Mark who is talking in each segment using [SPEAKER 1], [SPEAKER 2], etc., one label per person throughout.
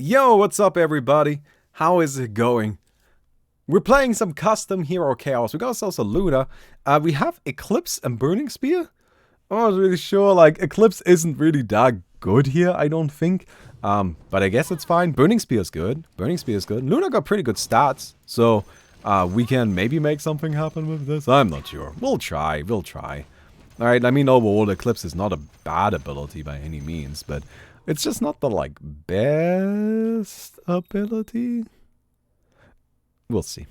[SPEAKER 1] Yo, what's up everybody? How is it going? We're playing some custom Hero Chaos. We got ourselves a Luna. We have Eclipse and Burning Spear. I'm not really sure, like, Eclipse isn't really that good here, I don't think. But I guess it's fine. Burning Spear is good. Burning Spear is good. Luna got pretty good stats, so we can maybe make something happen with this. I'm not sure. We'll try. Alright, I mean, overall, Eclipse is not a bad ability by any means, but it's just not the, like, best ability. We'll see.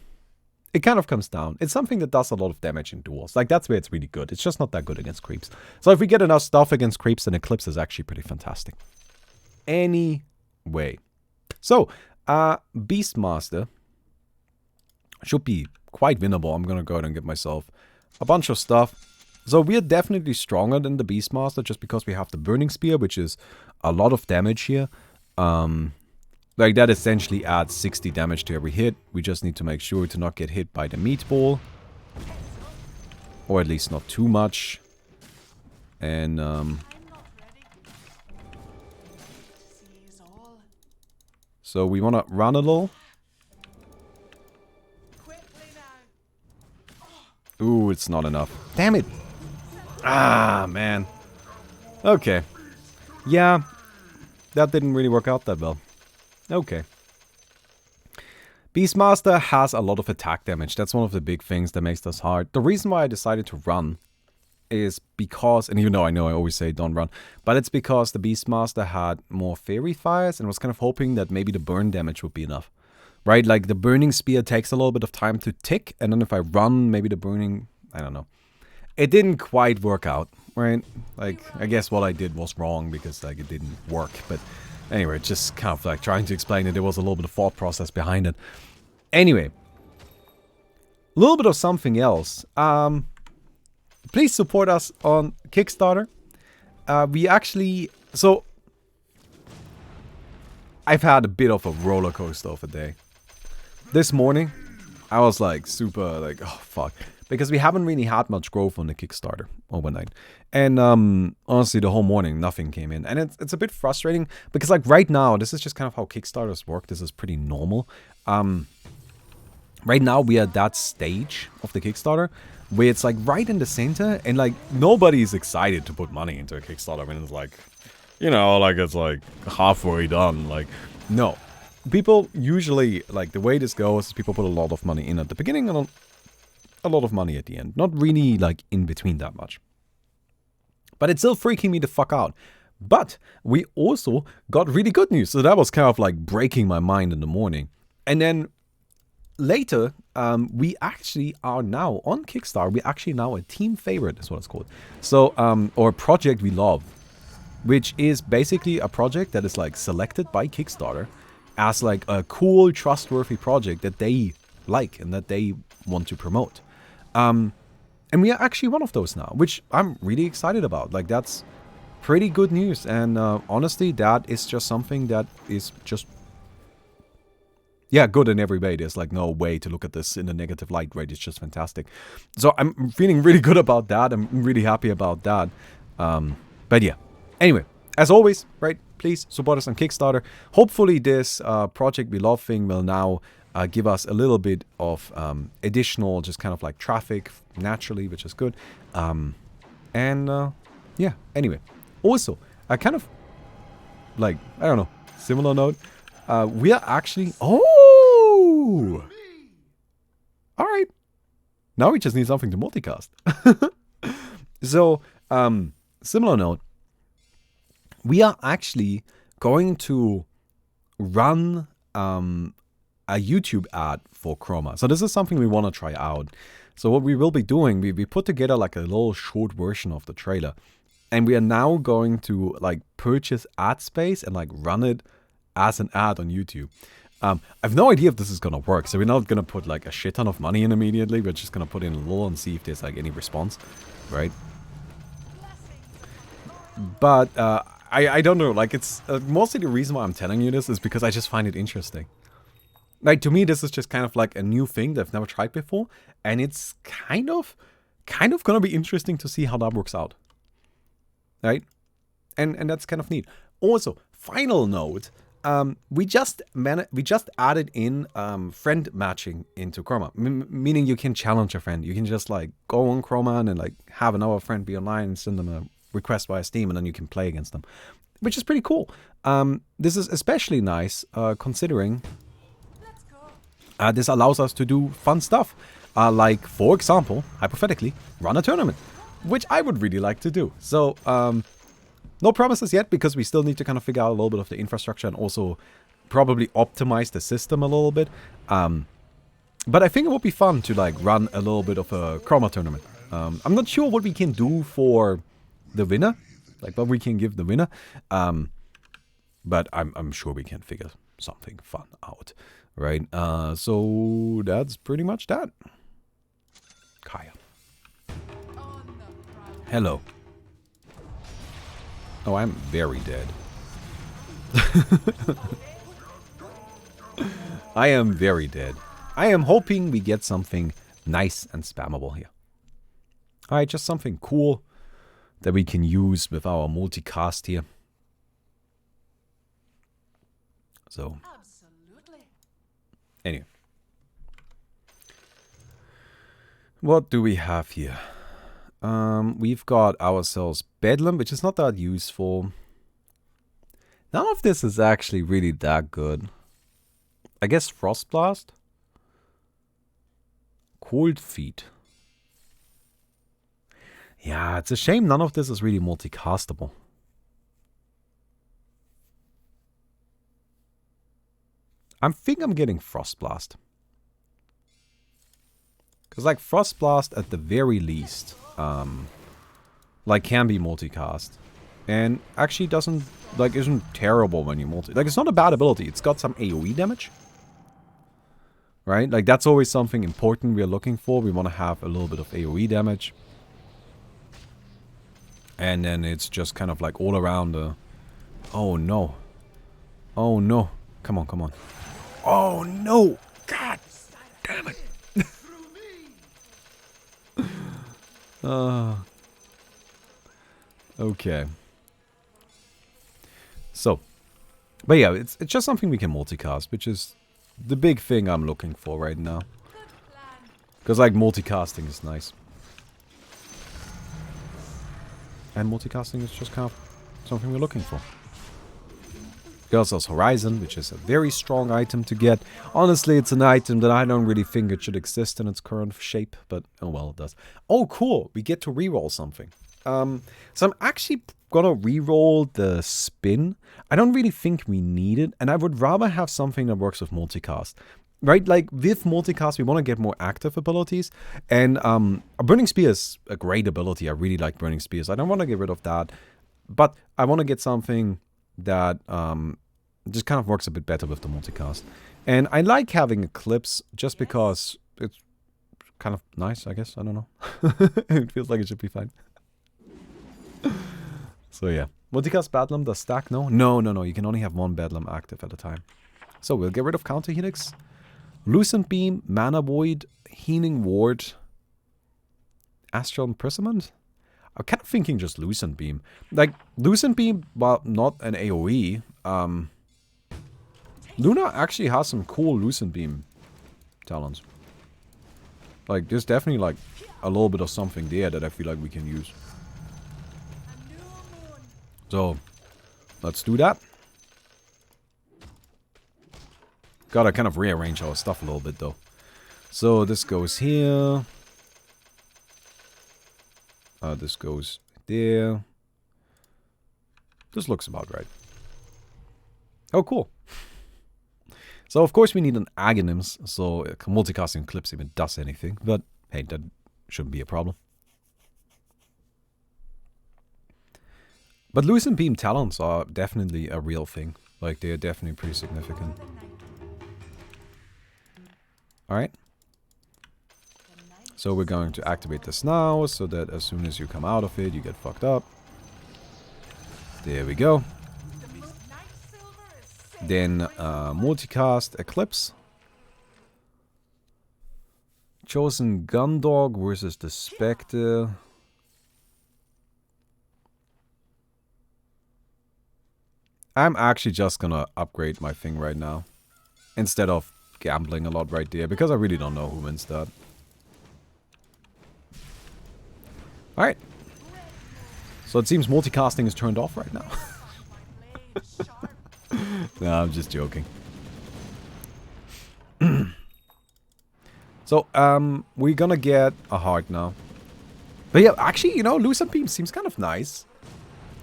[SPEAKER 1] It kind of comes down. It's something that does a lot of damage in duels. Like, that's where it's really good. It's just not that good against creeps. So if we get enough stuff against creeps, then Eclipse is actually pretty fantastic. Anyway. So, Beastmaster should be quite winnable. I'm gonna go ahead and get myself a bunch of stuff. So we are definitely stronger than the Beastmaster just because we have the Burning Spear, which is a lot of damage here. Like that essentially adds 60 damage to every hit. We just need to make sure to not get hit by the meatball. Or at least not too much. And so we want to run a little. Ooh, it's not enough. Damn it! Ah, man. Okay. Yeah, that didn't really work out that well. Okay. Beastmaster has a lot of attack damage. That's one of the big things that makes this hard. The reason why I decided to run is because, and even though I know I always say don't run, but it's because the Beastmaster had more fairy fires and was kind of hoping that maybe the burn damage would be enough. Right? Like the burning spear takes a little bit of time to tick, and then if I run, maybe the burning, I don't know. It didn't quite work out, right? Like, I guess what I did was wrong because, like, it didn't work. But anyway, just kind of, like, trying to explain it. There was a little bit of thought process behind it. Anyway. A little bit of something else. Please support us on Kickstarter. We actually... So, I've had a bit of a roller coaster of a day. This morning, I was, like, super, like, oh, fuck. Because we haven't really had much growth on the Kickstarter overnight. And honestly, the whole morning, nothing came in. And it's a bit frustrating because like right now, this is just kind of how Kickstarters work. This is pretty normal. Right now, we are at that stage of the Kickstarter where it's like right in the center. And like nobody's excited to put money into a Kickstarter. I mean, it's like, you know, like it's like halfway done. Like, no. People usually, like the way this goes is people put a lot of money in at the beginning and a lot of money at the end. Not really like in between that much. But it's still freaking me the fuck out. But we also got really good news. So that was kind of like breaking my mind in the morning. And then later, we actually are now on Kickstarter. We're actually now a team favorite is what it's called. So, or a project we love. Which is basically a project that is like selected by Kickstarter as like a cool, trustworthy project that they like and that they want to promote. And we are actually one of those now, which I'm really excited about. Like, that's pretty good news. And honestly, that is just something that is just, yeah, good in every way. There's like no way to look at this in a negative light, right? It's just fantastic. So I'm feeling really good about that. I'm really happy about that. But yeah, anyway, as always, right? Please support us on Kickstarter. Hopefully this project we love thing will now give us a little bit of additional just kind of like traffic naturally, which is good. Yeah, anyway. Also, I kind of like, I don't know, similar note. We are actually... Oh! Alright. Now we just need something to multicast. So, similar note. We are actually going to run a YouTube ad for Chroma. So this is something we want to try out. So what we will be doing, we put together like a little short version of the trailer. And we are now going to like purchase ad space and like run it as an ad on YouTube. I have no idea if this is going to work. So we're not going to put like a shit ton of money in immediately. We're just going to put in a little and see if there's like any response. Right? But I don't know. Like it's mostly the reason why I'm telling you this is because I just find it interesting. Like, to me, this is just kind of like a new thing that I've never tried before. And it's kind of gonna be interesting to see how that works out. Right? And that's kind of neat. Also, final note, we just added in friend matching into Chroma, meaning you can challenge a friend. You can just like go on Chroma and like have another friend be online and send them a request via Steam, and then you can play against them, which is pretty cool. This is especially nice considering this allows us to do fun stuff, like for example, hypothetically, run a tournament, which I would really like to do. So. No promises yet, because we still need to kind of figure out a little bit of the infrastructure and also probably optimize the system a little bit. But I think it would be fun to like run a little bit of a Chroma tournament. I'm not sure what we can do for the winner, like what we can give the winner. But I'm sure we can figure something fun out, right? So that's pretty much that. Kaya. Hello. Oh, I'm very dead. I am very dead. I am hoping we get something nice and spammable here. Alright, just something cool that we can use with our multicast here. So, anyway. What do we have here? We've got ourselves Bedlam, which is not that useful. None of this is actually really that good. I guess Frostblast? Cold Feet. Yeah, it's a shame none of this is really multicastable. I think I'm getting Frostblast. Because like Frostblast at the very least... like can be multicast, and actually doesn't like isn't terrible when you like it's not a bad ability. It's got some AoE damage, right? Like that's always something important we're looking for. We want to have a little bit of AoE damage, and then it's just kind of like all around the. Oh no! Oh no! Come on! Come on! Oh no! God damn it! Okay. So, but yeah, it's just something we can multicast, which is the big thing I'm looking for right now. Because like multicasting is nice. And multicasting is just kind of something we're looking for. There's also Horizon, which is a very strong item to get. Honestly, it's an item that I don't really think it should exist in its current shape, but oh well, it does. Oh, cool! We get to reroll something. So I'm actually gonna reroll the spin. I don't really think we need it, and I would rather have something that works with multicast. Right? Like, with multicast, we want to get more active abilities, and a Burning Spear is a great ability. I really like Burning Spears. I don't want to get rid of that, but I want to get something that just kind of works a bit better with the multicast. And I like having Eclipse just because it's kind of nice, I guess. I don't know. It feels like it should be fine. So yeah. Multicast Bedlam does stack? No? No. You can only have one Bedlam active at a time. So we'll get rid of Counter Helix. Lucent Beam, Mana Void, Healing Ward, Astral Imprisonment? I'm kind of thinking just Lucent Beam. Like, Lucent Beam, while not an AoE, Luna actually has some cool Lucent Beam talents. Like, there's definitely, like, a little bit of something there that I feel like we can use. So, let's do that. Gotta kind of rearrange our stuff a little bit, though. So, this goes here. This goes there. This looks about right. Oh, cool. So, of course, we need an Aghanim's, so multicasting Eclipse even does anything. But, hey, that shouldn't be a problem. But Lucent Beam talents are definitely a real thing. Like, they are definitely pretty significant. Alright. So we're going to activate this now, so that as soon as you come out of it, you get fucked up. There we go. Then, multicast Eclipse. Chosen Gundog versus the Spectre. I'm actually just gonna upgrade my thing right now. Instead of gambling a lot right there, because I really don't know who wins that. Alright. So it seems multicasting is turned off right now. No, I'm just joking. So, we're gonna get a heart now. But yeah, actually, you know, Lucent Beam seems kind of nice.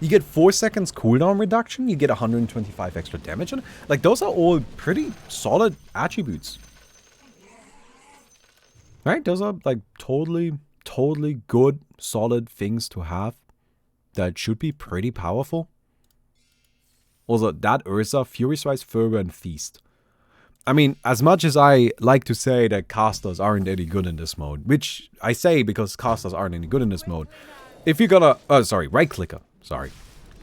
[SPEAKER 1] You get 4 seconds cooldown reduction, you get 125 extra damage, and like, those are all pretty solid attributes. Right? Those are, like, totally good, solid things to have that should be pretty powerful. Also, that Ursa, Fury Rise, Fervor, and Feast. I mean, as much as I like to say that casters aren't any good in this mode, which I say because casters aren't any good in this mode, if you're gonna... Oh, sorry, right-clicker. Sorry,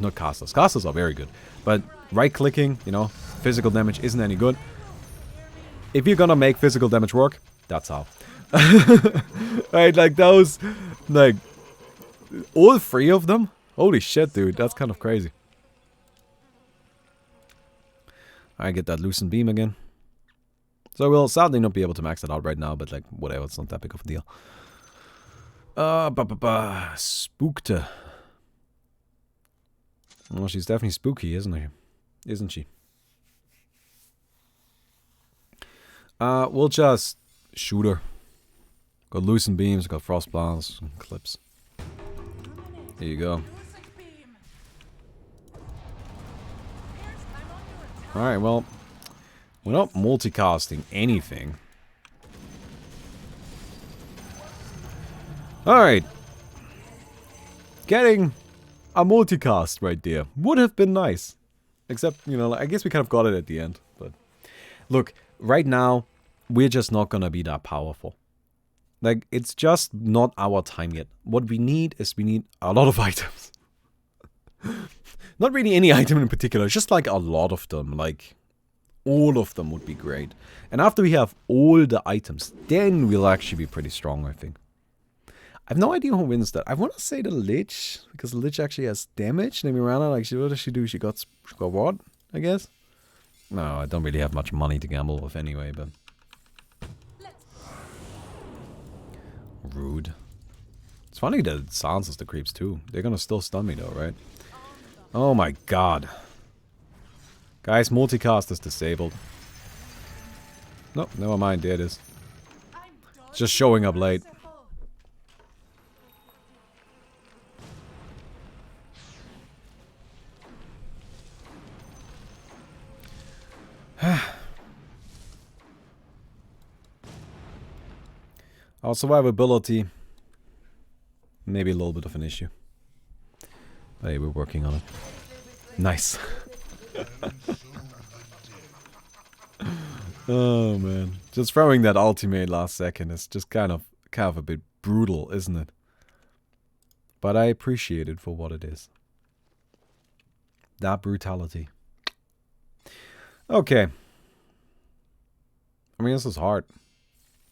[SPEAKER 1] not casters. Casters are very good. But right-clicking, you know, physical damage isn't any good. If you're gonna make physical damage work, that's how. Right, like those... Like, all 3 of them? Holy shit, dude, that's kind of crazy. I get that Lucent Beam again. So we'll sadly not be able to max it out right now, but like, whatever, it's not that big of a deal. Spooked. Well, she's definitely spooky, isn't she? Isn't she? We'll just shoot her. Got Lucent Beams, got Frost Blasts, and Clips. There you go. Alright, well, we're not multicasting anything. Alright. Getting a multicast right there would have been nice. Except, you know, I guess we kind of got it at the end. But look, right now, we're just not gonna be that powerful. Like, it's just not our time yet. What we need is we need a lot of items. Not really any item in particular, just like a lot of them. Like, all of them would be great. And after we have all the items, then we'll actually be pretty strong, I think. I have no idea who wins that. I want to say the Lich, because the Lich actually has damage. And Mirana, like, what does she do? She got what, I guess? No, I don't really have much money to gamble with anyway, but... Rude. It's funny that it silences the creeps too. They're gonna still stun me though, right? Oh my god. Guys, multicast is disabled. Nope, never mind, there it is. It's just showing up late. Our survivability, maybe a little bit of an issue. But hey, we're working on it. Nice. Oh man, just throwing that ultimate last second is just kind of a bit brutal, isn't it? But I appreciate it for what it is. That brutality. Okay. I mean, this is hard.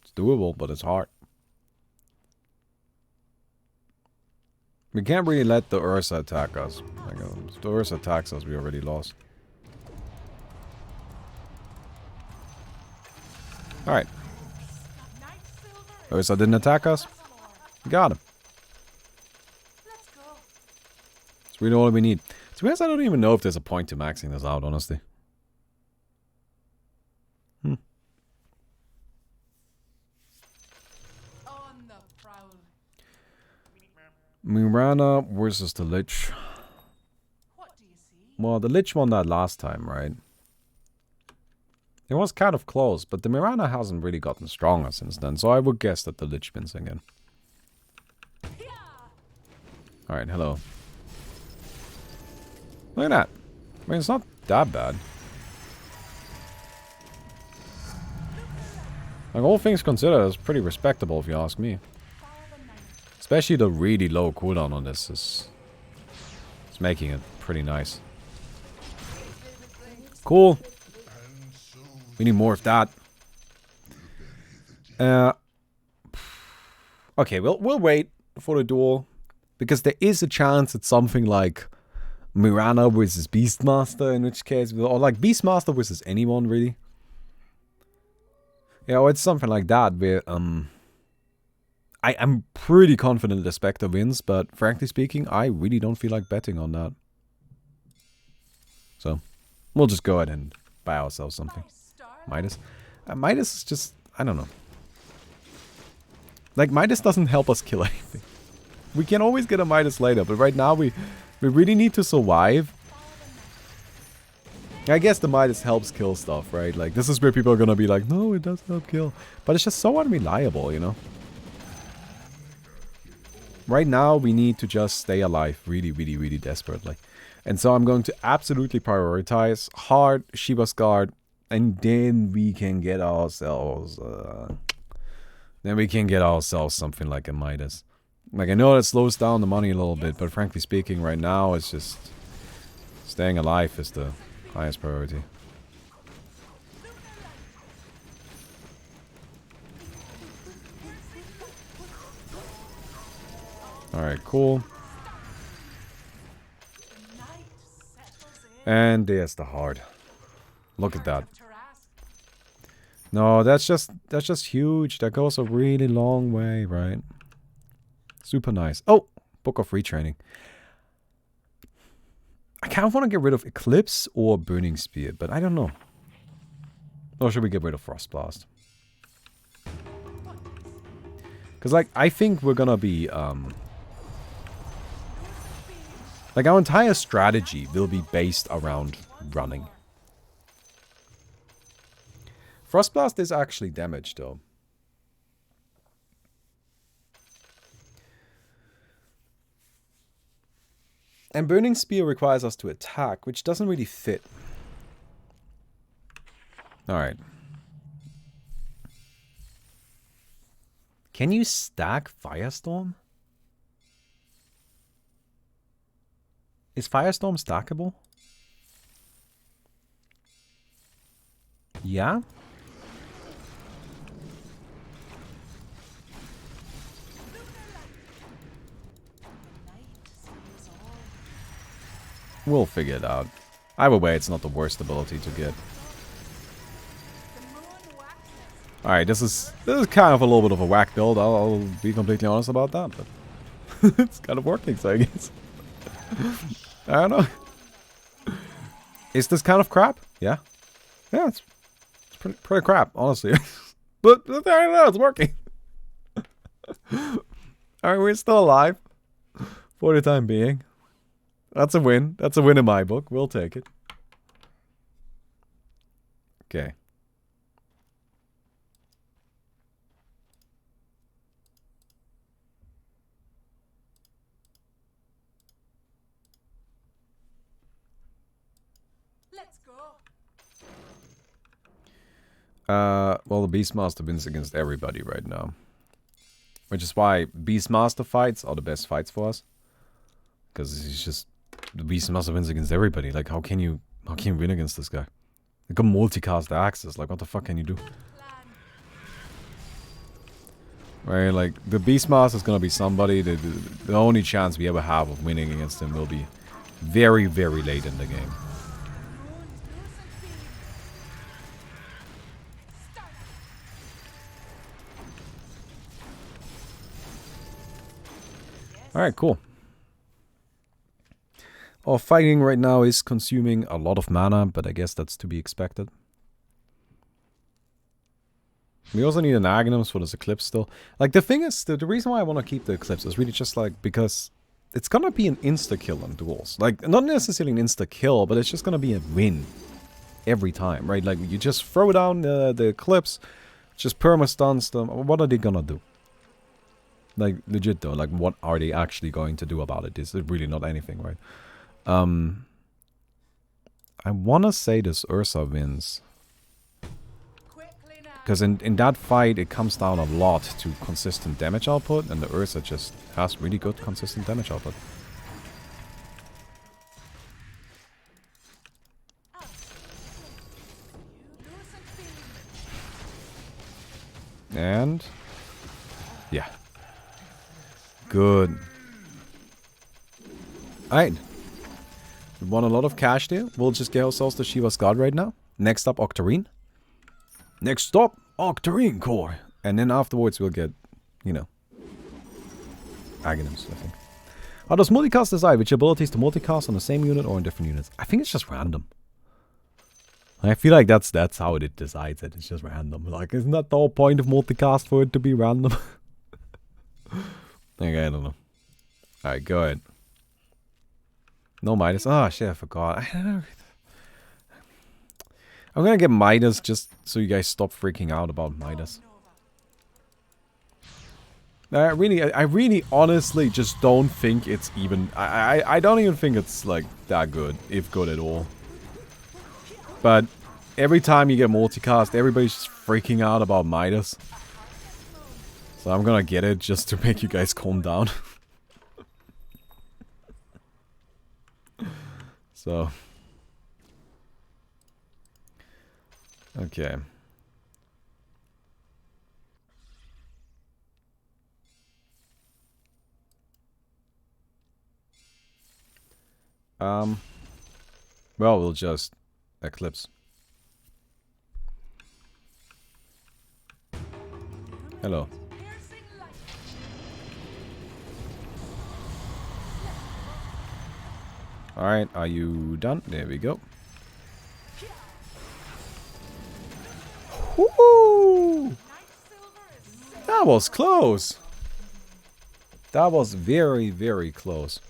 [SPEAKER 1] It's doable, but it's hard. We can't really let the Ursa attack us. Like, if the Ursa attacks us, we already lost. Alright. Ursa didn't attack us. We got him. That's really all we need. To be honest, I don't even know if there's a point to maxing this out, honestly. Mirana versus the Lich. Well, the Lich won that last time, right? It was kind of close, but the Mirana hasn't really gotten stronger since then, so I would guess that the Lich wins again. Alright, hello. Look at that. I mean, it's not that bad. Like, all things considered, it's pretty respectable if you ask me. Especially the really low cooldown on this is... It's making it pretty nice. Cool. We need more of that. Okay, we'll wait for the duel. Because there is a chance it's something like Mirana versus Beastmaster, in which case, or like Beastmaster versus anyone really. Yeah, or it's something like that where I'm pretty confident the Spectre wins, but frankly speaking, I really don't feel like betting on that. So, we'll just go ahead and buy ourselves something. Midas. Midas is just, I don't know. Like, Midas doesn't help us kill anything. We can always get a Midas later, but right now we really need to survive. I guess the Midas helps kill stuff, right? Like, this is where people are gonna be like, no, it does help kill. But it's just so unreliable, you know? Right now, we need to just stay alive really, really, really desperately. And so I'm going to absolutely prioritize hard Shiva's Guard, and then we can get ourselves... something like a Midas. Like, I know it slows down the money a little bit, but frankly speaking, right now, it's just... staying alive is the highest priority. Alright, cool. And there's the heart. Look at that. No, that's just huge. That goes a really long way, right? Super nice. Oh, Book of Retraining. I kind of want to get rid of Eclipse or Burning Spear, but I don't know. Or should we get rid of Frost Blast? Because, like, I think we're gonna be, like, our entire strategy will be based around running. Frost Blast is actually damage, though. And Burning Spear requires us to attack, which doesn't really fit. Alright. Can you stack Firestorm? Is Firestorm stackable? Yeah? We'll figure it out. Either way, it's not the worst ability to get. Alright, this is kind of a little bit of a whack build. I'll be completely honest about that, but it's kind of working, so I guess. I don't know. Is this kind of crap? Yeah. Yeah, it's pretty crap, honestly. but I don't know, it's working. Alright, we're still alive. For the time being. That's a win. That's a win in my book. We'll take it. Okay.
[SPEAKER 2] Let's go.
[SPEAKER 1] Well, the Beastmaster wins against everybody right now. Which is why Beastmaster fights are the best fights for us. Because he's just... The Beastmaster wins against everybody. Like, how can you win against this guy? You can multicast axes. Like, what the fuck can you do? Right, like, the Beastmaster is gonna be somebody that the only chance we ever have of winning against him will be very, very late in the game. Alright, cool. Our fighting right now is consuming a lot of mana, but I guess that's to be expected. We also need an Aghanims for this Eclipse still. Like, the thing is, the reason why I want to keep the Eclipse is really just, like, because it's gonna be an insta-kill on duels. Like, not necessarily an insta-kill, but it's just gonna be a win every time, right? Like, you just throw down the Eclipse, just perma-stuns them. What are they gonna do? Like, legit though, like, what are they actually going to do about it? Is it really not anything, right? I wanna say this Ursa wins. Because in that fight, it comes down a lot to consistent damage output, and the Ursa just has really good consistent damage output. And... yeah. Good. Alright. We won a lot of cash there. We'll just get ourselves the Shiva's God right now. Next up, Octarine. Next up, Octarine Core. And then afterwards we'll get, you know, Aghanims, I think. How does multicast decide which abilities to multicast on the same unit or in different units? I think it's just random. I feel like that's how it decides it. It's just random. Like, isn't that the whole point of multicast, for it to be random? Okay, I don't know. Alright, go ahead. No Midas. Oh shit, I forgot. I'm gonna get Midas just so you guys stop freaking out about Midas. I really honestly just don't think it's even... I don't even think it's like that good, if good at all. But every time you get multicast, everybody's just freaking out about Midas. So I'm gonna get it just to make you guys calm down. So... Okay. Well, we'll just Eclipse. Hello. Alright, are you done? There we go. Woo! That was close. That was very, very close.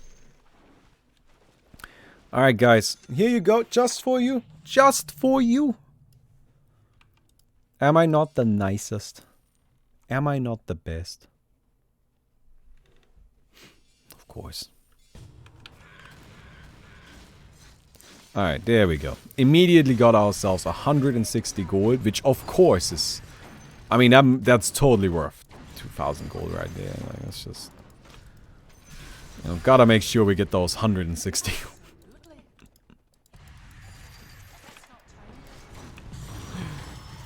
[SPEAKER 1] Alright guys, here you go, just for you. Just for you. Am I not the nicest? Am I not the best? Of course. Alright, there we go. Immediately got ourselves 160 gold, which of course is... I mean, that's totally worth 2,000 gold right there. Like, that's just... You know, gotta make sure we get those 160.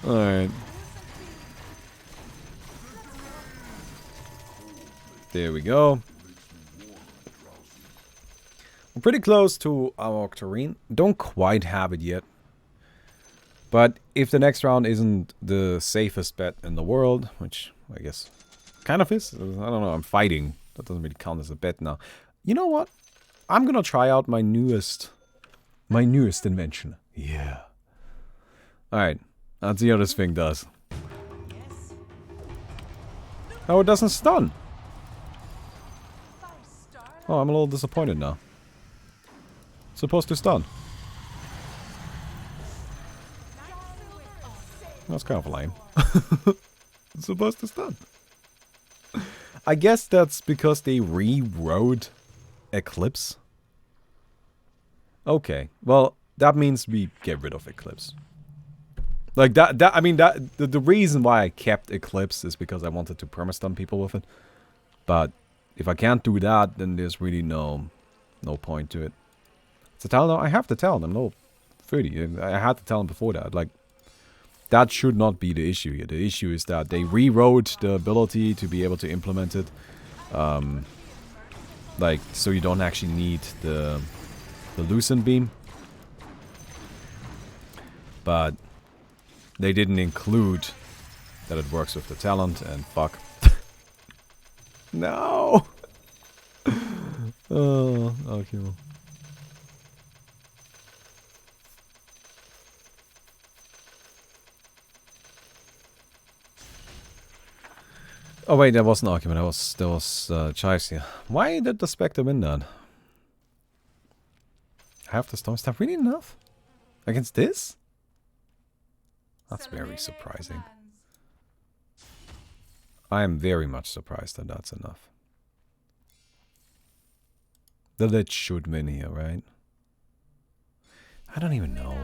[SPEAKER 1] Alright. There we go. I'm pretty close to our Octarine. Don't quite have it yet. But if the next round isn't the safest bet in the world, which I guess kind of is. I don't know, I'm fighting. That doesn't really count as a bet now. You know what? I'm gonna try out my newest invention. Yeah. Alright. Let's see how this thing does. Oh, it doesn't stun. Oh, I'm a little disappointed now. It's supposed to stun. That's kind of lame. It's supposed to stun. I guess that's because they rewrote Eclipse. Okay, well, that means we get rid of Eclipse. Like I mean, the reason why I kept Eclipse is because I wanted to permastun people with it. But if I can't do that, then there's really no point to it. So tell them, I have to tell them, no, 30. I had to tell them before that. Like, that should not be the issue here. The issue is that they rewrote the ability to be able to implement it. Like, so you don't actually need the Lucent Beam. But they didn't include that it works with the talent, and fuck. No! Oh, okay. Oh wait, that was an argument. There was Chives here. Why did the Spectre win that? Half the storm stuff, really enough? Against this? That's very surprising. I am very much surprised that that's enough. The Lich should win here, right? I don't even know.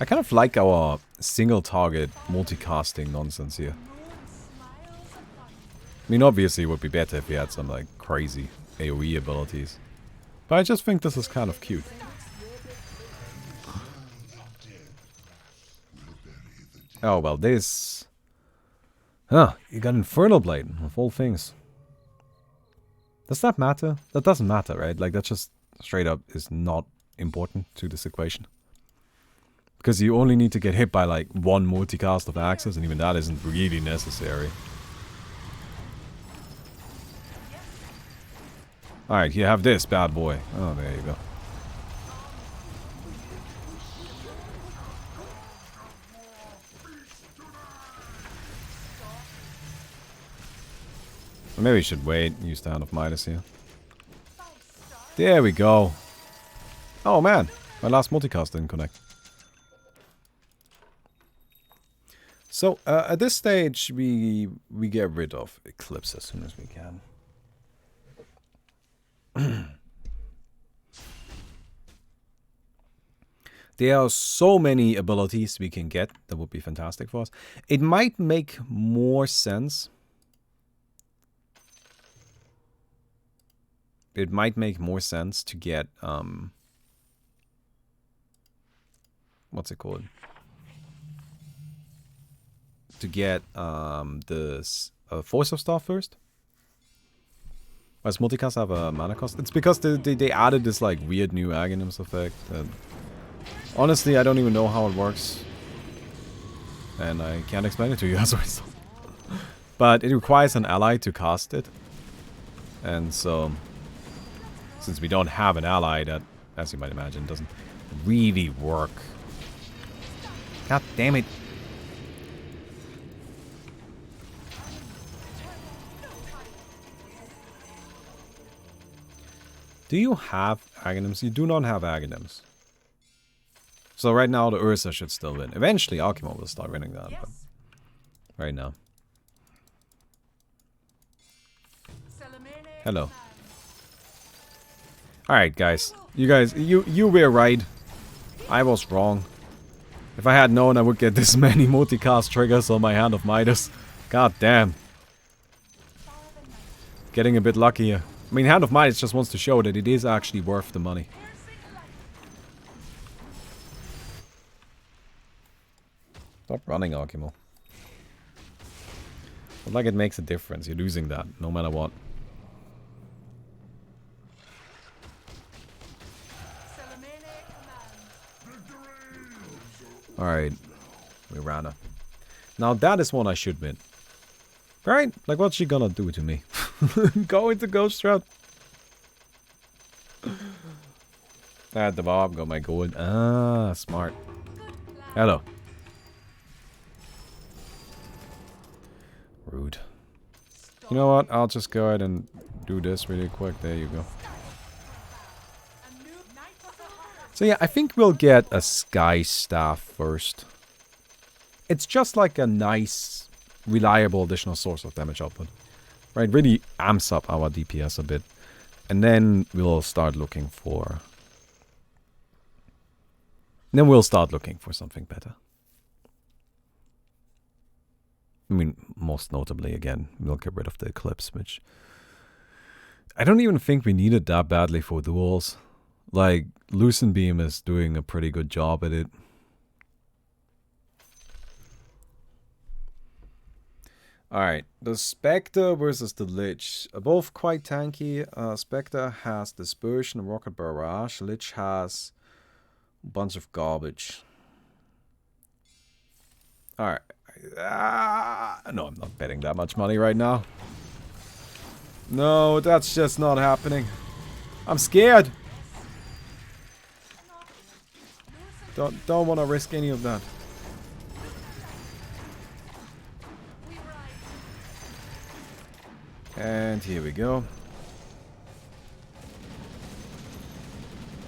[SPEAKER 1] I kind of like our single target multicasting nonsense here. I mean, obviously it would be better if we had some like crazy AoE abilities. But I just think this is kind of cute. Oh, well, this... Huh, you got Infernal Blight, of all things. Does that matter? That doesn't matter, right? Like, that just straight up is not important to this equation. Because you only need to get hit by, like, one multicast of Axes, and even that isn't really necessary. Alright, you have this bad boy. Oh, there you go. Or maybe we should wait, use the Hand of Midas here. There we go. Oh man, my last multicast didn't connect. So, at this stage, we get rid of Eclipse as soon as we can. There are so many abilities we can get that would be fantastic for us. It might make more sense. It might make more sense to get, what's it called? To get the Force of Star first. Whereas multicasts have a mana cost. It's because they added this like weird new Aghanims effect. And honestly, I don't even know how it works. And I can't explain it to you as a result. But it requires an ally to cast it. And so, since we don't have an ally, that, as you might imagine, doesn't really work. God damn it. Do you have Aghanims? You do not have Aghanims. So right now the Ursa should still win. Eventually Alchemo will start winning that, but right now. Hello. Alright guys. You were right. I was wrong. If I had known I would get this many multicast triggers on my Hand of Midas. God damn. Getting a bit lucky here. I mean, Hand of Midas just wants to show that it is actually worth the money. Stop running, Alchemo. But like it makes a difference. You're losing that, no matter what. Alright. We ran her. Now that is one I should win. Right? Like, what's she gonna do to me? Go into Ghost Route. At the bottom, got my gold. Ah, smart. Hello. Rude. You know what? I'll just go ahead and do this really quick. There you go. So yeah, I think we'll get a Sky Staff first. It's just like a nice, reliable additional source of damage output. Right, really amps up our DPS a bit. And then we'll start looking for... something better. I mean, most notably, again, we'll get rid of the Eclipse, which... I don't even think we need it that badly for duels. Like, Lucent Beam is doing a pretty good job at it. Alright, the Spectre versus the Lich. Both quite tanky. Spectre has Dispersion, Rocket Barrage. Lich has a bunch of garbage. Alright. No, I'm not betting that much money right now. No, that's just not happening. I'm scared. Don't want to risk any of that. And here we go.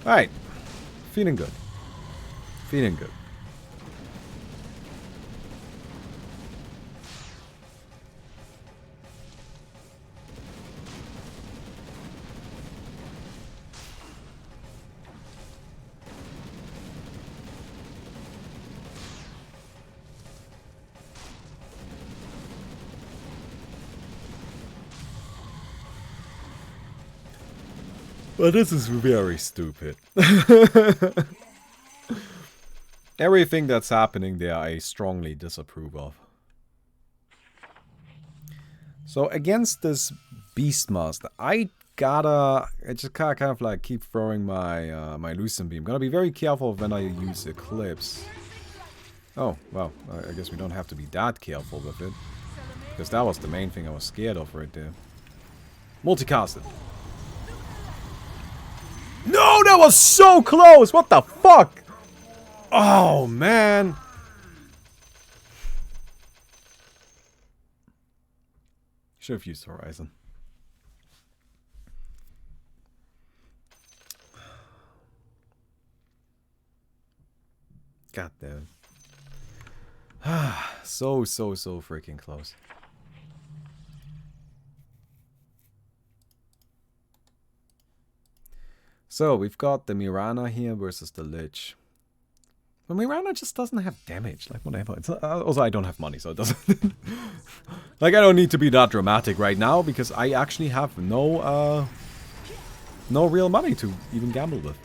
[SPEAKER 1] Alright. Feeling good. Feeling good. But this is very stupid. Everything that's happening there I strongly disapprove of. So against this Beastmaster, I just kind of like keep throwing my my Lucent Beam. Gotta be very careful when I use Eclipse. Oh, well, I guess we don't have to be that careful with it. Because that was the main thing I was scared of right there. Multicast it. No, that was so close! What the fuck? Oh, man. Should have used Horizon. God damn it. So freaking close. So, we've got the Mirana here versus the Lich. But Mirana just doesn't have damage, like whatever. It's, also, I don't have money, so it doesn't... like, I don't need to be that dramatic right now, because I actually have no real money to even gamble with.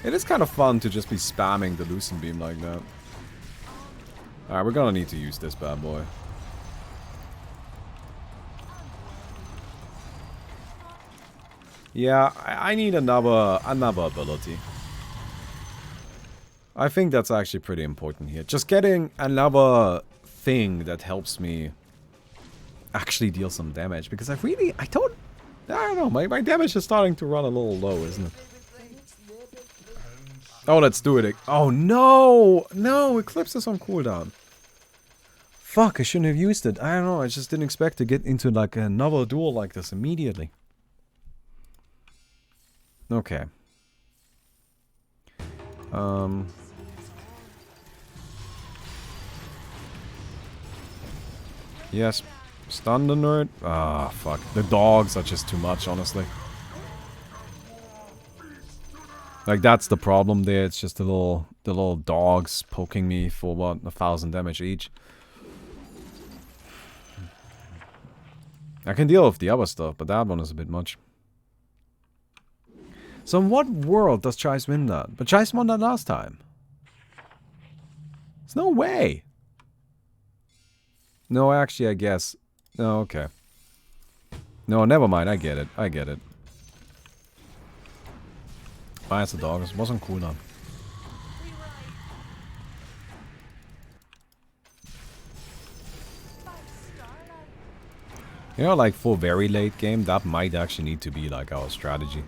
[SPEAKER 1] It is kind of fun to just be spamming the Lucent Beam like that. Alright, we're gonna need to use this bad boy. Yeah, I need another ability. I think that's actually pretty important here. Just getting another thing that helps me actually deal some damage. Because I don't know, my damage is starting to run a little low, isn't it? Oh, let's do it. Oh, no! No, Eclipse is on cooldown. Fuck, I shouldn't have used it. I don't know, I just didn't expect to get into like another duel like this immediately. Okay. Yes. Stun the nerd. Ah, fuck. The dogs are just too much, honestly. Like, that's the problem there. It's just the little dogs poking me for, what, 1,000 damage each. I can deal with the other stuff, but that one is a bit much. So in what world does Chais win that? But Chais won that last time. There's no way. No, actually, I guess. No, okay. No, never mind. I get it. I get it. Why is the dog? It wasn't cool enough. You know, like for very late game, that might actually need to be like our strategy.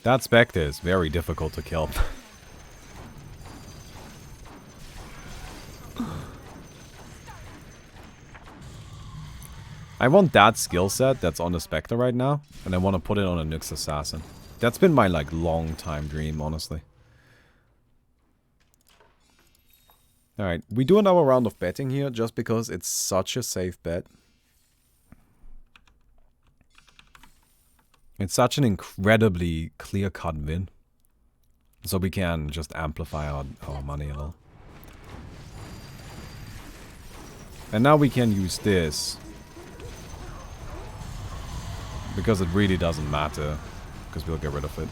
[SPEAKER 1] That Spectre is very difficult to kill. I want that skill set that's on the Spectre right now, and I want to put it on a Nyx Assassin. That's been my like long time dream, honestly. Alright, we do another round of betting here, just because it's such a safe bet. It's such an incredibly clear-cut win. So we can just amplify our money a little. And now we can use this. Because it really doesn't matter. Because we'll get rid of it.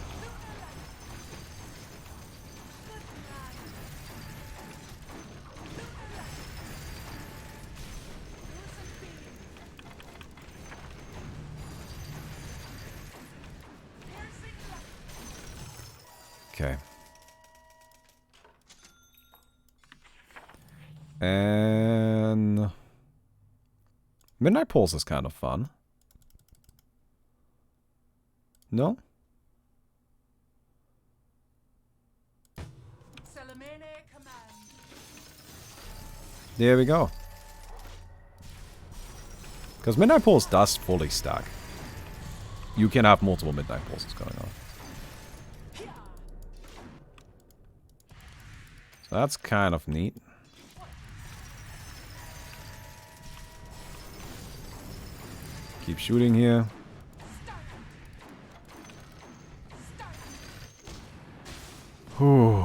[SPEAKER 1] Okay. And Midnight Pulse is kind of fun. No? There we go. Because Midnight Pulse does fully stack. You can have multiple Midnight Pulses going on. So that's kind of neat. Keep shooting here. Whew.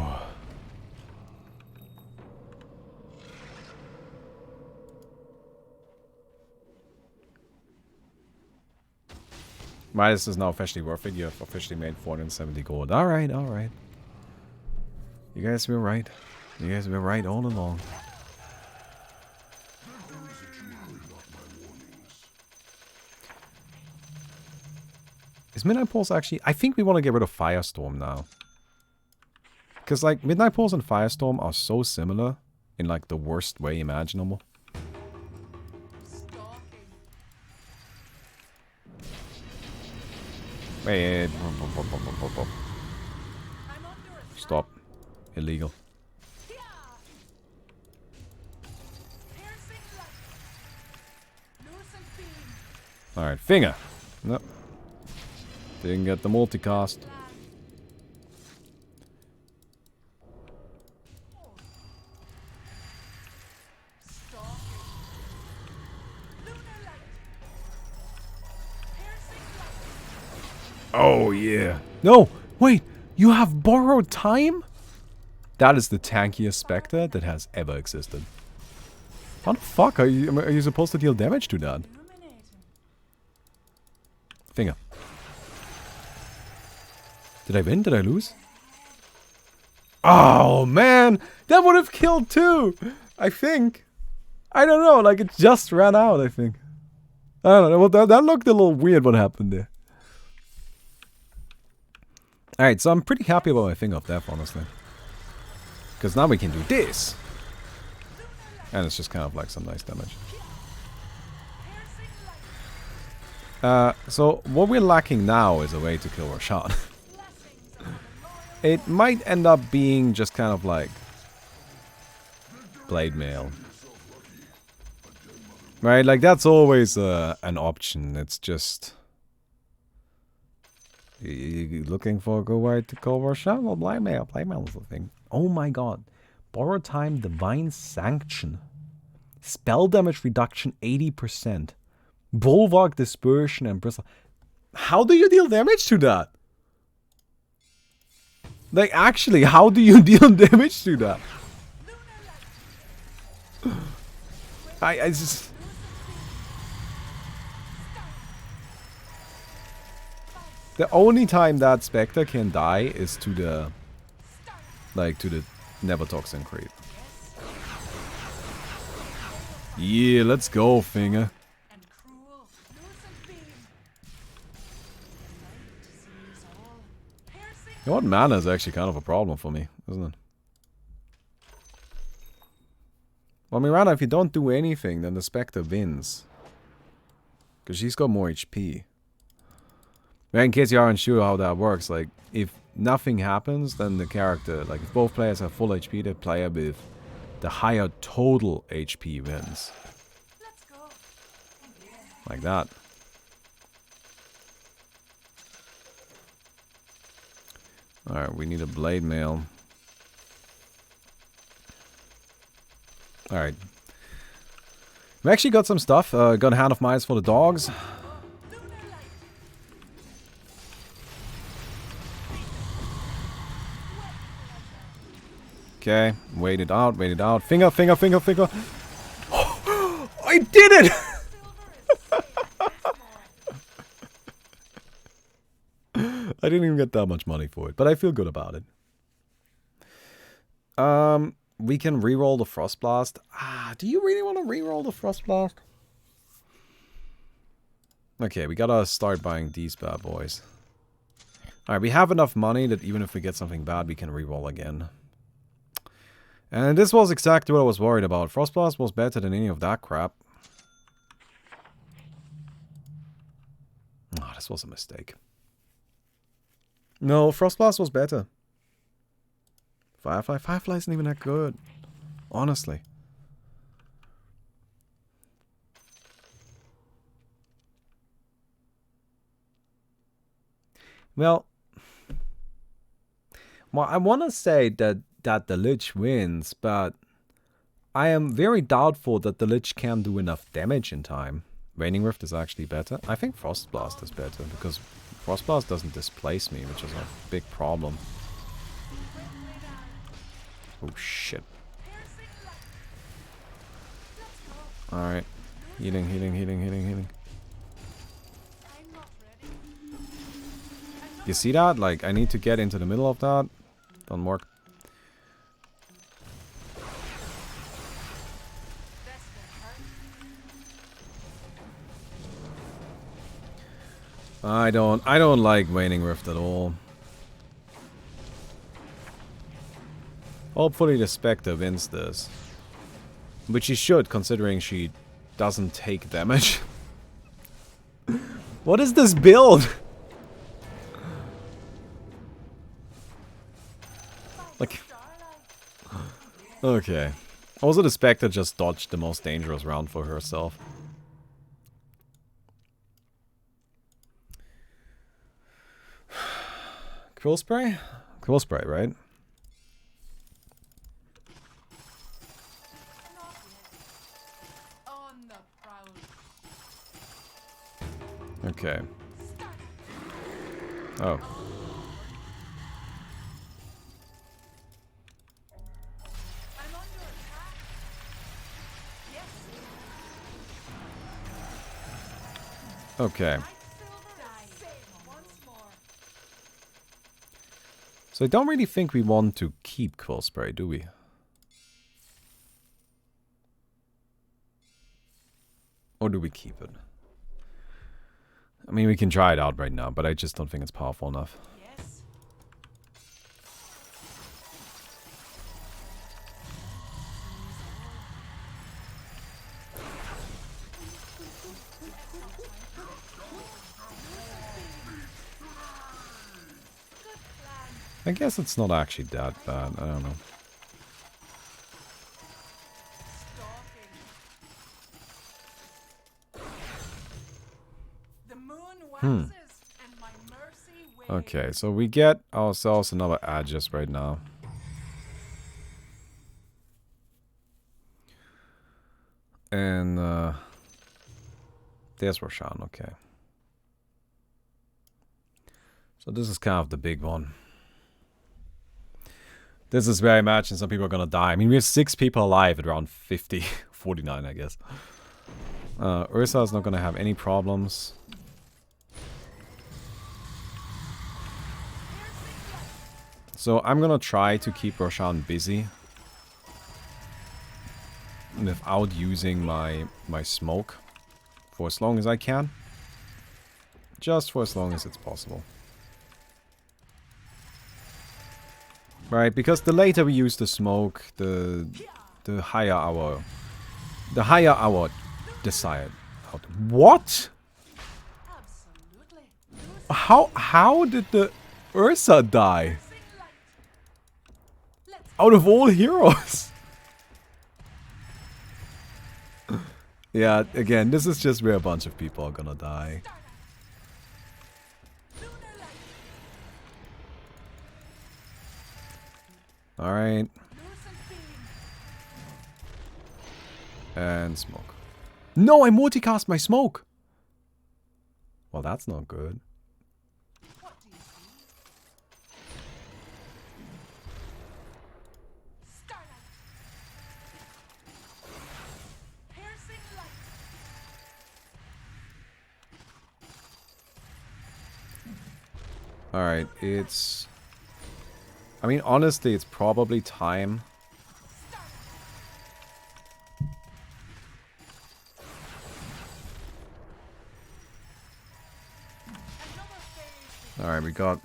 [SPEAKER 1] Midas is now officially worth it. You have officially made 470 gold. Alright, alright. You guys were right. You guys were right all along. Is Midnight Pulse actually... I think we want to get rid of Firestorm now. Because, like, Midnight Pulse and Firestorm are so similar in, like, the worst way imaginable. Wait. Stop. Illegal. Alright, finger. Nope. Didn't get the multicast. Oh, yeah. No! Wait! You have borrowed time? That is the tankiest Spectre that has ever existed. How the fuck are you supposed to deal damage to that? Finger. Did I win? Did I lose? Oh, man! That would have killed too! I think. I don't know, like it just ran out, I think. I don't know, well, that looked a little weird what happened there. Alright, so I'm pretty happy about my Finger of Death, honestly. Because now we can do this. And it's just kind of like some nice damage. So what we're lacking now is a way to kill Roshan. It might end up being just kind of like Blade Mail. Right, like that's always an option. It's just... You looking for a good way to kill Roshan? Well, Blade Mail. Blade Mail is the thing. Oh my god. Borrow Time, Divine Sanction. Spell damage reduction 80%. Bulwark Dispersion and Bristle. How do you deal damage to that? Like, actually, how do you deal damage to that? I just... The only time that Spectre can die is to the... Like, to the Nevotoxin creep. Yeah, let's go, Finger. You know what, mana is actually kind of a problem for me, isn't it? Well, Mirana, if you don't do anything, then the Spectre wins. Because she's got more HP. But in case you aren't sure how that works, like, if nothing happens, then the character, like, if both players have full HP, the player with the higher total HP wins. Like that. Alright, we need a Blade Mail. Alright. We actually got some stuff. Got a Hand of Midas for the dogs. Okay, wait it out, wait it out. Finger, finger, finger, finger. Oh, I did it! I didn't even get that much money for it, but I feel good about it. We can reroll the Frost Blast. Ah, do you really want to reroll the Frost Blast? Okay, we gotta start buying these bad boys. Alright, we have enough money that even if we get something bad, we can reroll again. And this was exactly what I was worried about. Frost Blast was better than any of that crap. Oh, this was a mistake. No, Frost Blast was better. Firefly? Firefly isn't even that good. Honestly. Well, I want to say that the Lich wins, but I am very doubtful that the Lich can do enough damage in time. Raining Rift is actually better. I think Frost Blast is better, because Frost Blast doesn't displace me, which is a big problem. Oh shit. Alright. Healing, healing, healing, healing, healing. You see that? Like, I need to get into the middle of that. Don't work. I don't like Waning Rift at all. Hopefully the Spectre wins this. Which she should, considering she doesn't take damage. What is this build? Like... Okay. Also the Spectre just dodged the most dangerous round for herself. Quill Spray? Quill Spray, right? Okay. Oh. Okay. So I don't really think we want to keep Quill Spray, do we? Or do we keep it? I mean, we can try it out right now, but I just don't think it's powerful enough. Yes. I guess it's not actually that bad. I don't know. Okay, so we get ourselves another Aegis right now. And there's Roshan, okay. So this is kind of the big one. This is where I imagine some people are gonna die. I mean, we have 6 people alive at around 50, 49 I guess. Ursa is not gonna have any problems. So I'm gonna try to keep Roshan busy without using my smoke for as long as I can. Just for as long as it's possible. Right, because the later we use the smoke, the higher our desired outcome. What? How did the Ursa die? Out of all heroes. Yeah, again, this is just where a bunch of people are gonna die. Alright. And smoke. No, I multicast my smoke! Well, that's not good. Alright, it's... I mean, honestly, it's probably time. Alright, we got...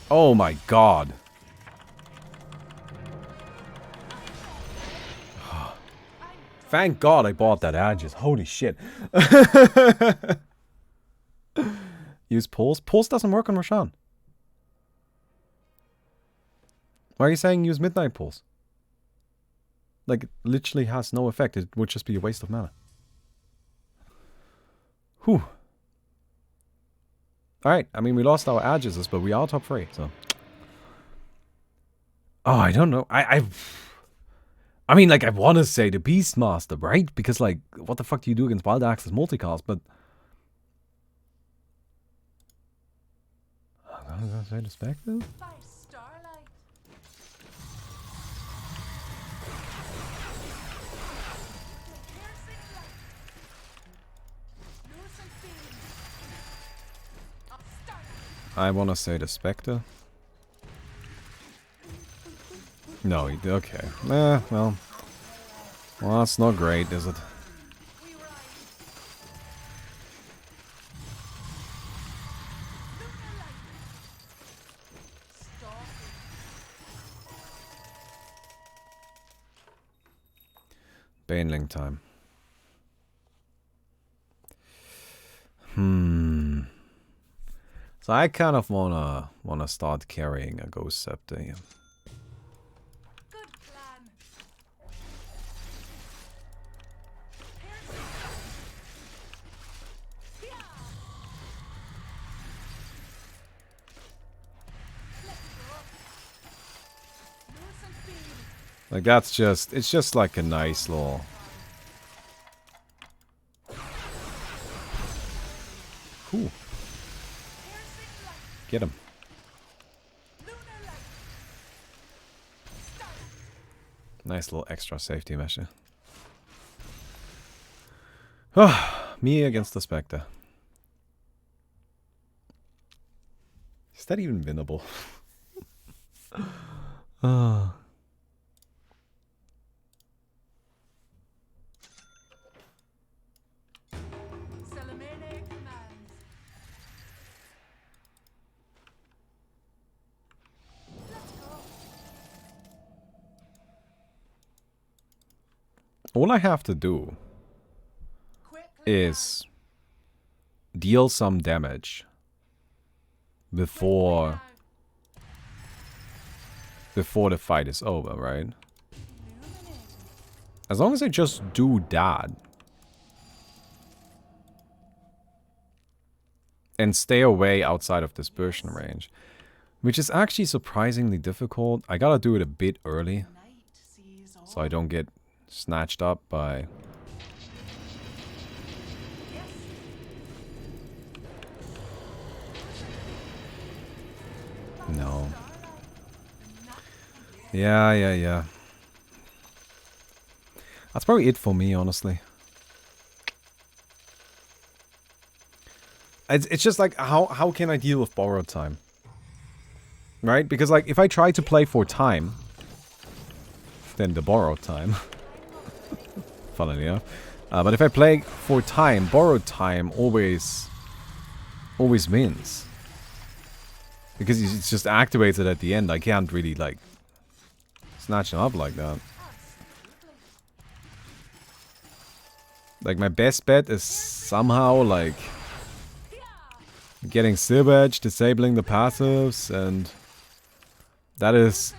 [SPEAKER 1] Oh my god! Thank god I bought that Aegis. Holy shit. Use Pulse? Pulse doesn't work on Roshan. Why are you saying use Midnight Pulse? Like, it literally has no effect. It would just be a waste of mana. Whew. Alright, I mean, we lost our Aegis, but we are top 3, so... Oh, I don't know. I mean, like, I want to say the Beastmaster, right? Because, like, what the fuck do you do against Wild Axe's multicast, but... I'm gonna say the Spectre? I want to say the Spectre. No, he did. Okay. Well, that's not great, is it? Baneling time. So I kind of wanna start carrying a Ghost Scepter here.
[SPEAKER 2] Good plan.
[SPEAKER 1] Like that's just, it's just like a nice little. Cool. Get him. Nice little extra safety measure. Me against the Spectre. Is that even winnable? All I have to do is deal some damage before the fight is over, right? As long as I just do that and stay away outside of dispersion range, which is actually surprisingly difficult. I gotta do it a bit early so I don't get snatched up by... No. Yeah. That's probably it for me, honestly. It's just like, how can I deal with borrowed time? Right? Because like, if I try to play for time, then the borrowed time. Funnily enough. But if I play for time, borrowed time always wins. Because it's just activated at the end. I can't really, like, snatch them up like that. Like, my best bet is somehow, like, getting Silver Edge, disabling the passives, and that is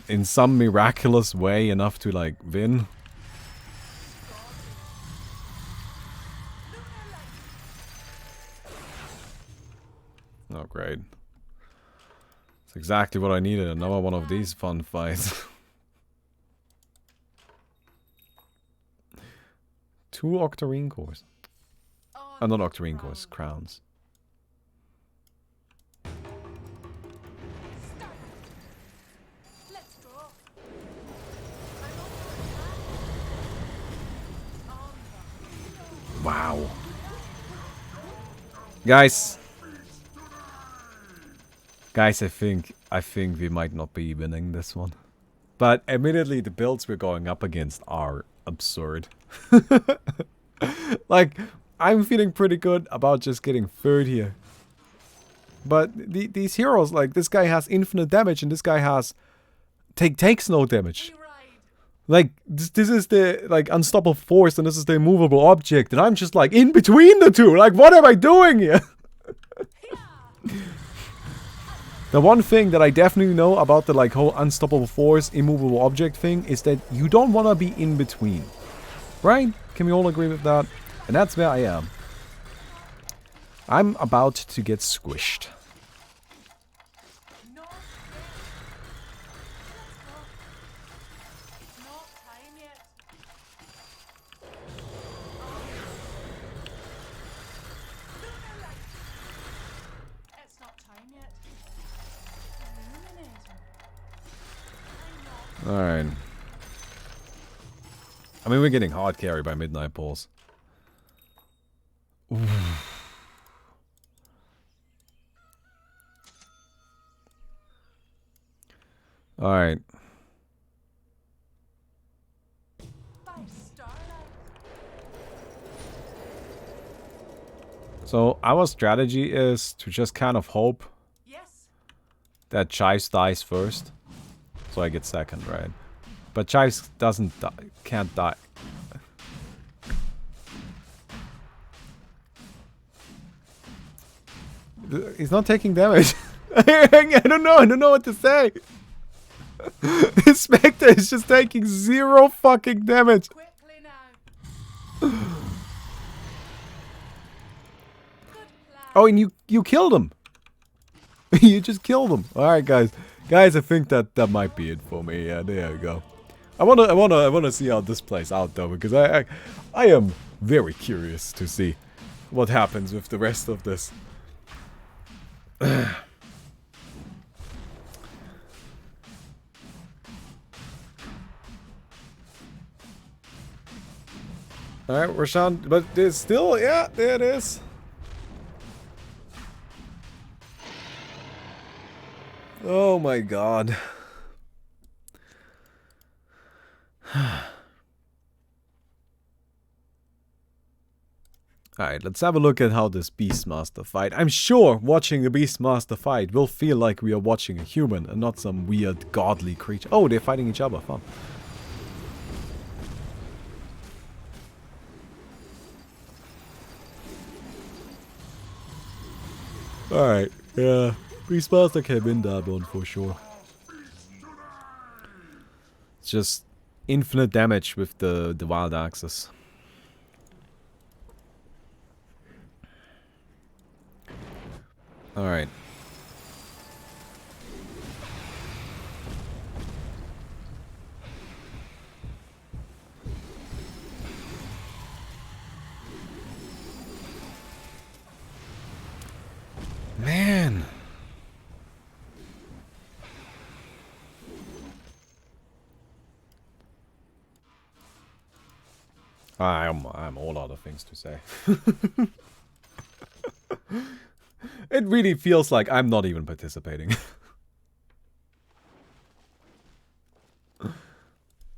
[SPEAKER 1] in some miraculous way enough to, like, win. Oh, great. That's exactly what I needed, another one of these fun fights. 2 Octarine cores. Not Octarine cores, crowns. Wow. Guys, I think we might not be winning this one. But admittedly, the builds we're going up against are absurd. Like, I'm feeling pretty good about just getting third here. But these heroes, like, this guy has infinite damage and this guy has takes no damage. Like, this is the, like, unstoppable force and this is the immovable object. And I'm just, like, in between the two. Like, what am I doing here? The one thing that I definitely know about the, like, whole unstoppable force, immovable object thing is that you don't want to be in between. Right? Can we all agree with that? And that's where I am. I'm about to get squished. Alright. I mean, we're getting hard carried by Midnight Pulse. Alright.
[SPEAKER 2] By starlight.
[SPEAKER 1] So our strategy is to just kind of hope
[SPEAKER 2] Yes.
[SPEAKER 1] that Chives dies first. So I get second, right? But Chives doesn't die, can't die. He's not taking damage. I don't know what to say. His Spectre is just taking 0 fucking damage.
[SPEAKER 2] Quickly now. Good plan.
[SPEAKER 1] Oh, and you killed him. You just killed him. All right, guys. Guys, I think that might be it for me. Yeah, there you go. I wanna see how this plays out though, because I am very curious to see what happens with the rest of this. Alright, Roshan, but there's still, yeah, there it is. Oh my god. Alright, let's have a look at how this Beastmaster fight. I'm sure watching the Beastmaster fight will feel like we are watching a human and not some weird godly creature. Oh, they're fighting each other. Fun. Alright, yeah. Beastmaster can win that one for sure. It's just infinite damage with the wild axes. Alright. Man. I'm all out of things to say. It really feels like I'm not even participating.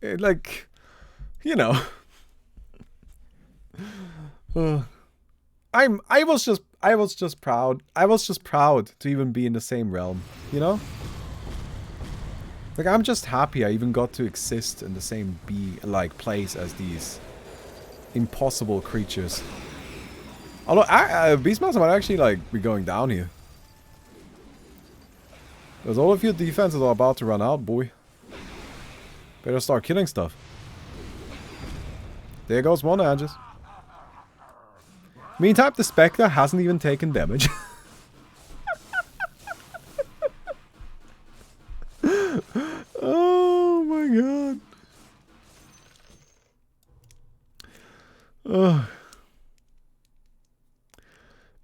[SPEAKER 1] Like, you know. I was just proud. I was just proud to even be in the same realm, you know? Like, I'm just happy I even got to exist in the same place as these impossible creatures. Although, Beastmaster might actually, like, be going down here. Because all of your defenses are about to run out, boy. Better start killing stuff. There goes one Aegis. Meantime, the Spectre hasn't even taken damage. Oh my god.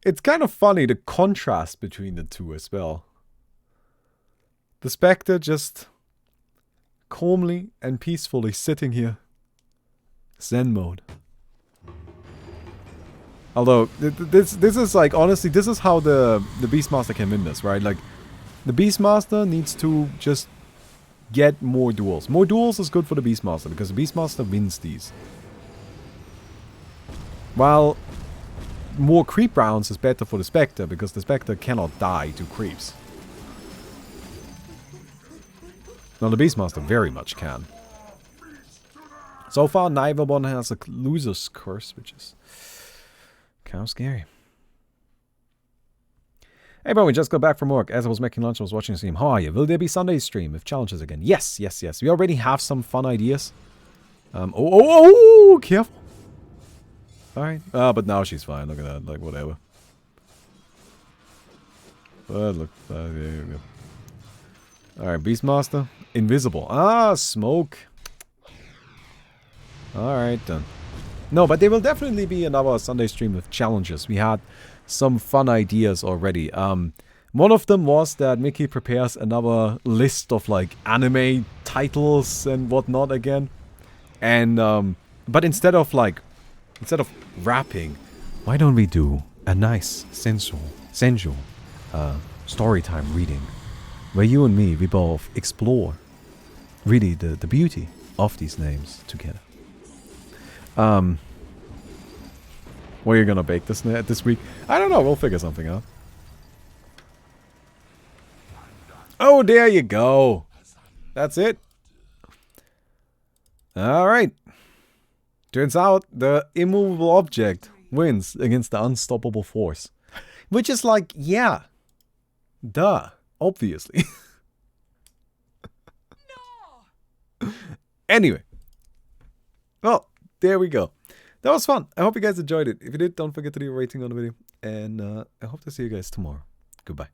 [SPEAKER 1] It's kind of funny, the contrast between the two as well. The Spectre just calmly and peacefully sitting here. Zen mode. Although, this is like, honestly, this is how the Beastmaster can win this, right? Like, the Beastmaster needs to just get more duels. More duels is good for the Beastmaster, because the Beastmaster wins these. While more creep rounds is better for the Spectre, because the Spectre cannot die to creeps. Now the Beastmaster very much can. So far, neither one has a loser's curse, which is kind of scary. Hey bro, we just got back from work. As I was making lunch, I was watching the stream. How are you? Will there be Sunday's stream with challenges again? Yes, yes, yes. We already have some fun ideas. Careful. Alright. But now she's fine. Look at that. Like, whatever. But look. There you go. Alright, Beastmaster. Invisible. Ah, smoke. Alright then. No, but there will definitely be another Sunday stream with challenges. We had some fun ideas already. One of them was that Mickey prepares another list of like anime titles and whatnot again. And but instead of rapping, why don't we do a nice sensual story time reading where you and me, we both explore really the beauty of these names together. Where you gonna bake this week? I don't know. We'll figure something out. Oh, there you go. That's it. All right. Turns out the immovable object wins against the unstoppable force, which is like, yeah, duh, obviously. Anyway, well, there we go. That was fun. I hope you guys enjoyed it. If you did, don't forget to leave a rating on the video. And I hope to see you guys tomorrow. Goodbye.